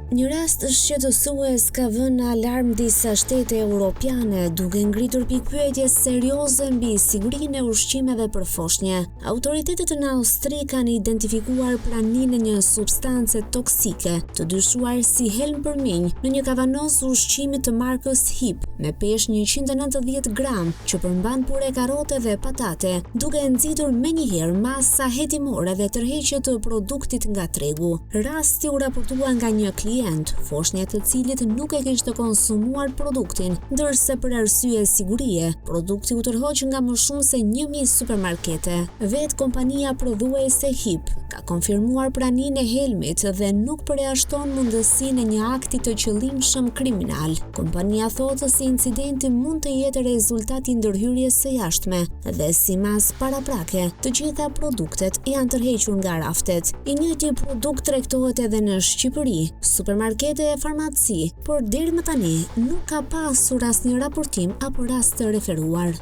Një rast shqetësues ka vënë alarm disa shtete europiane, duke ngritur pikpyetje serioze mbi sigurinë e ushqimeve për foshnjë. Autoritetet në Austri kanë identifikuar praninë e një substance toksike, të dyshuar si helm për minj, në një kavanoz ushqimi të markës HIP, me peshë 190 gram, që përmban pure karote dhe patate, duke nxitur menjëherë masa hetimore dhe tërheqje të produktit nga tregu. Rasti u raportua nga një klient, foshnja e të cilit nuk e kishte konsumuar produktin, ndërsa për arsye sigurie, produkti u tërhoq nga më shumë se 1000 supermarkete. Vetë kompania prodhuese HIP ka konfirmuar praninë e helmit dhe nuk përjashton mundësinë e një akti të qëllimshëm kriminal. Kompania thotë se incidenti mund të jetë rezultati i ndërhyrjes së jashtme dhe si mas paraprake, të gjitha produktet janë tërhequr nga raftet. I njëjti produkt tregtohet edhe në Shqipëri, supermarkete e farmaci, por deri më tani nuk ka pasur asnjë raportim apo rast të referuar.